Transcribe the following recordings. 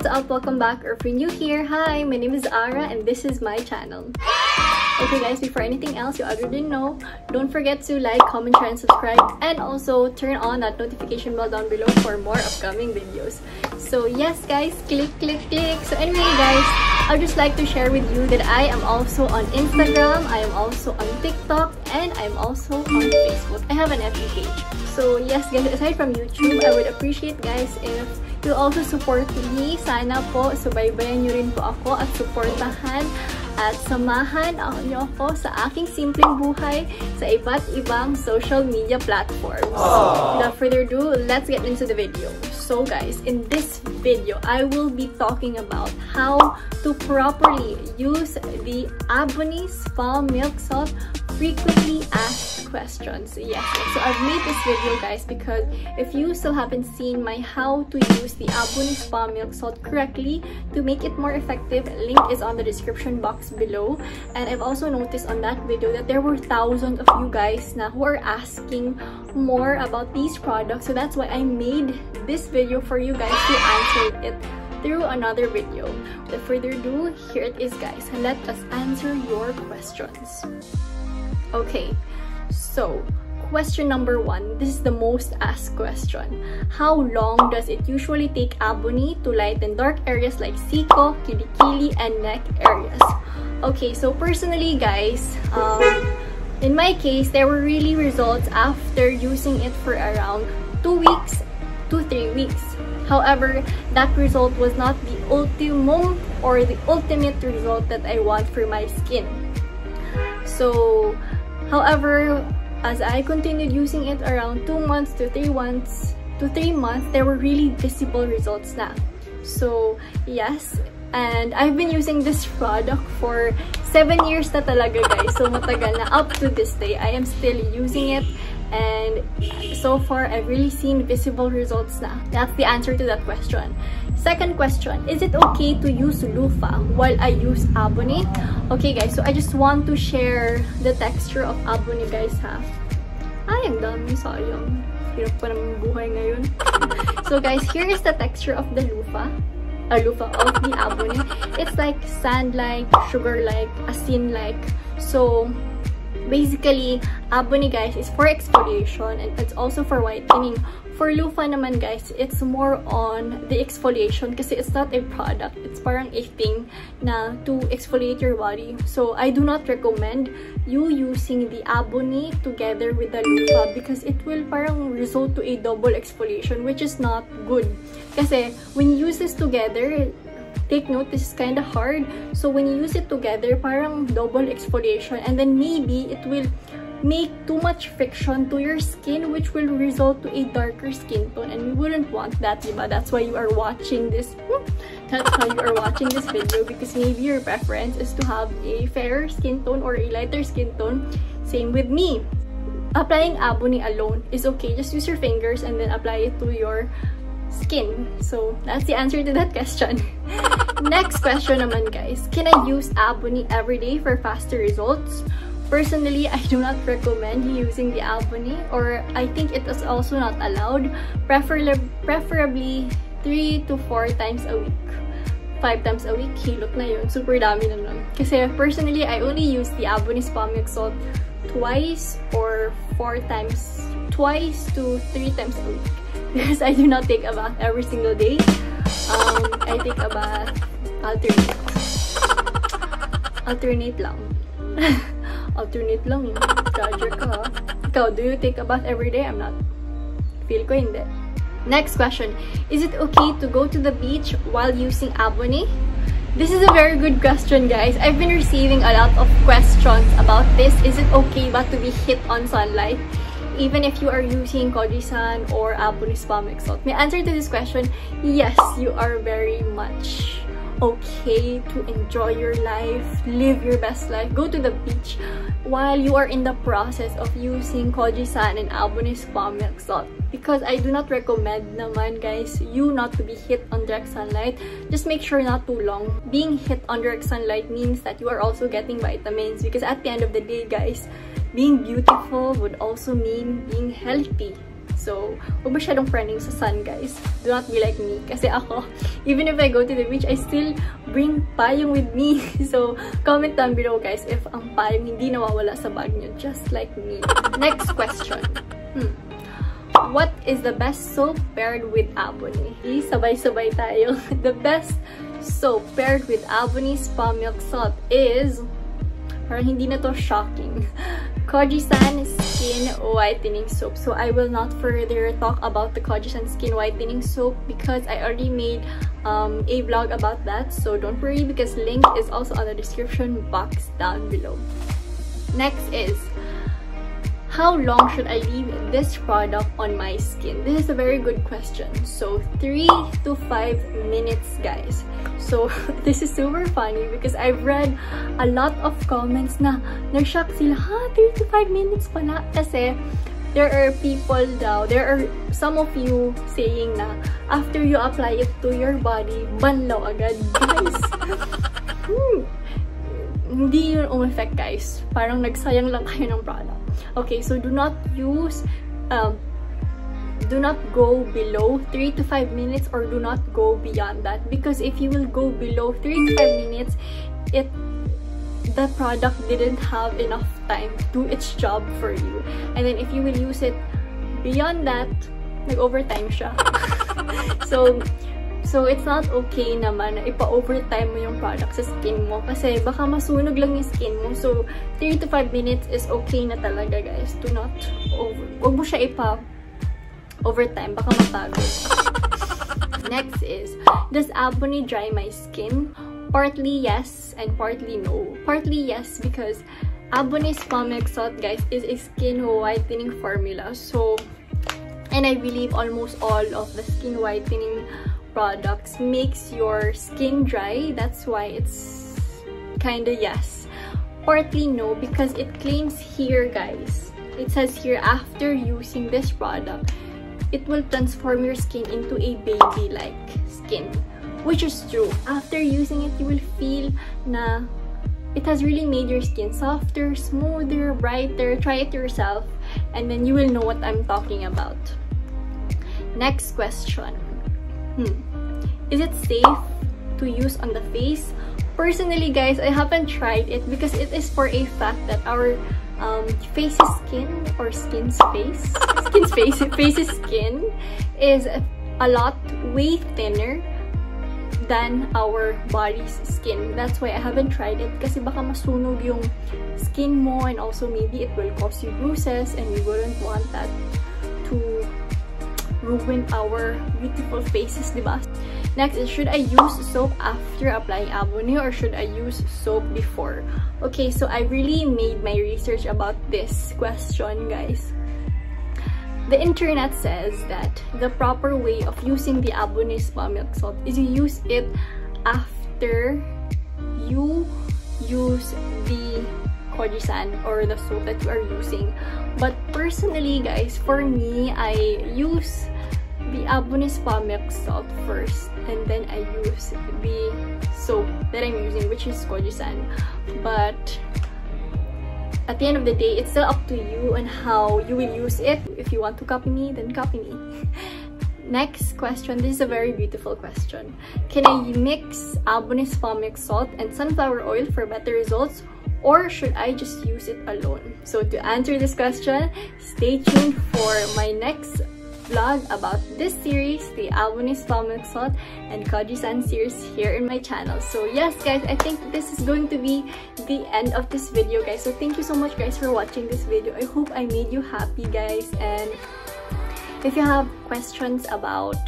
what's up? Welcome back, or if you're new here, hi, my name is Ara and this is my channel. Okay guys, before anything else you already know, don't forget to like, comment, share, and subscribe, and also turn on that notification bell down below for more upcoming videos. So yes guys, click. So anyway guys, I'd just like to share with you that I am also on Instagram, I am also on TikTok, and I'm also on Facebook. I have an FB page. So yes guys, aside from YouTube, I would appreciate guys if you also support me. Sana po, subaybayan nyo rin po ako at supportahan at samahan nyo ako sa aking simpleng buhay sa iba't ibang social media platforms. Without further ado, let's get into the video. So guys, in this video, I will be talking about how to properly use the Bonne spa milk salt frequently asked questions. Yes, so I've made this video guys because if you still haven't seen my how to use the Bonne spa milk salt correctly to make it more effective, link is on the description box below. And I've also noticed on that video that there were thousands of you guys now who are asking more about these products, so that's why I made this video for you guys to answer it through another video. Without further ado, here it is guys, let us answer your questions. Okay, so question number 1, this is the most asked question. How long does it usually take Bonne to lighten dark areas like siko, kilikili, and neck areas? Okay, so personally guys, in my case, there were really results after using it for around 2 weeks to 3 weeks. However, that result was not the ultimum or the ultimate result that I want for my skin. So, however, as I continued using it around 2 months to 3 months, there were really visible results na. So, yes, and I've been using this product for 7 years na talaga guys. So, matagal na. Up to this day, I am still using it. And so far, I've really seen visible results na. That's the answer to that question. Second question, is it okay to use luffa while I use Bonne? Okay guys, so I just want to share the texture of Bonne guys ha. Ay, ang dami, sayang. Hirap pa naman buhay ngayon. So guys, here is the texture of the luffa of the Bonne. It's like sand-like, sugar-like, asin-like. So basically, Bonne guys is for exfoliation and it's also for whitening. For luffa naman guys, it's more on the exfoliation kasi it's not a product. It's parang a thing na to exfoliate your body. So I do not recommend you using the Bonne together with the luffa because it will parang result to a double exfoliation, which is not good. Kasi when you use this together, take note, this is kind of hard. So when you use it together, parang double exfoliation, and then maybe it will make too much friction to your skin, which will result to a darker skin tone, and we wouldn't want that, diba? That's why you are watching this. That's why you are watching this video, because maybe your preference is to have a fairer skin tone or a lighter skin tone. Same with me. Applying Bonne alone is okay. Just use your fingers and then apply it to your skin. So that's the answer to that question. Next question naman guys, can I use Bonne every day for faster results? Personally, I do not recommend using the Bonne, or I think it is also not allowed. Preferably 3 to 4 times a week. 5 times a week, hilot na yun. Super dami na nun. Kasi personally, I only use the Bonne spa milk salt twice to 3 times a week. Because I do not take a bath every single day. I take a bath alternate lang. Alternate lang yun. Judger ka ha. Ikaw, do you take a bath every day? I'm not. Feel ko hindi. Next question. Is it okay to go to the beach while using Bonne? This is a very good question guys. I've been receiving a lot of questions about this. Is it okay ba to be hit on sunlight even if you are using Kojisan or Bonne spa milk salt? My answer to this question, yes, you are very much okay to enjoy your life, live your best life, go to the beach while you are in the process of using Kojisan and Bonne spa milk salt, because I do not recommend naman guys you not to be hit on direct sunlight. Just make sure not too long. Being hit on direct sunlight means that you are also getting vitamins, because at the end of the day guys, being beautiful would also mean being healthy. So, huwag masyadong friending sa sun, guys. Do not be like me. Kasi ako, even if I go to the beach, I still bring payong with me. So, comment down below, guys, if ang payong hindi nawawala sa bag nyo, just like me. Next question. What is the best soap paired with Abonne? Sabay-sabay tayo. The best soap paired with Abonne spa milk salt is, parang hindi na to shocking, Kojisan Skin Whitening Soap. So I will not further talk about the Kojisan Skin Whitening Soap because I already made a vlog about that. So don't worry because link is also on the description box down below. Next is, how long should I leave this product on my skin? This is a very good question. So 3 to 5 minutes, guys. So this is super funny because I've read a lot of comments na na-shock sila, 3 to 5 minutes pala. Kasi there are people daw, there are some of you saying na after you apply it to your body, banlaw agad. Guys, hindi yun effect, guys. Parang nagsayang lang kayo ng product. Okay, so do not use, do not go below 3 to 5 minutes or do not go beyond that, because if you will go below 3 to 5 minutes, the product didn't have enough time to do its job for you. And then if you will use it beyond that, nag-overtime siya. So it's not okay naman na ipa-overtime mo yung product sa skin mo kasi baka masunog lang yung skin mo. So 3 to 5 minutes is okay na talaga, guys. Do not wag mo siya ipa-overtime, baka mapagod. Next is, does Abonne dry my skin? Partly yes and partly no. Partly yes because Abonne Spa Milk Salt, guys, is a skin whitening formula. So, and I believe almost all of the skin whitening products makes your skin dry. That's why it's kinda yes. Partly no because it claims here, guys, it says here, after using this product, it will transform your skin into a baby-like skin, which is true. After using it, you will feel na it has really made your skin softer, smoother, brighter. Try it yourself and then you will know what I'm talking about. Next question. Is it safe to use on the face? Personally, guys, I haven't tried it because it is for a fact that our face's skin or skin's skin is a lot way thinner than our body's skin. That's why I haven't tried it kasi baka masunog yung skin mo and also maybe it will cause you bruises and we wouldn't want that to ruin our beautiful faces, diba? Next is, should I use soap after applying Abonne or should I use soap before? Okay, so I really made my research about this question, guys. The internet says that the proper way of using the Abonne Spa Milk Salt is you use it after you use the Kojisan or the soap that you are using. But personally, guys, for me, I use the Abonne Spa Milk Salt first and then I use the soap that I'm using, which is Kojisan. But at the end of the day, it's still up to you on how you will use it. If you want to copy me, then copy me. Next question. This is a very beautiful question. Can I mix Abonne Spa Milk Salt and sunflower oil for better results, or should I just use it alone? So to answer this question, stay tuned for my next vlog about this series, the Abonne Spa Milk Salt and Kojisan series here in my channel. So yes, guys, I think this is going to be the end of this video, guys. So thank you so much, guys, for watching this video. I hope I made you happy, guys. And if you have questions about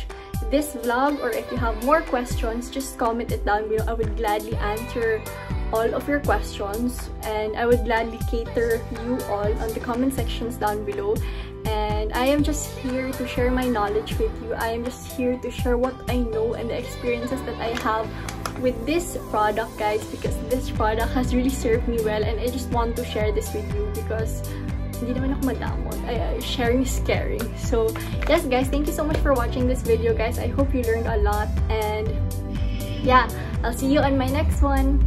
this vlog or if you have more questions, just comment it down below. I would gladly answer all of your questions and I would gladly cater you all on the comment sections down below. And I am just here to share my knowledge with you. I am just here to share what I know and the experiences that I have with this product, guys, because this product has really served me well and I just want to share this with you because hindi naman ako madamot. Sharing is caring. So yes, guys, thank you so much for watching this video, guys. I hope you learned a lot and yeah, I'll see you on my next one.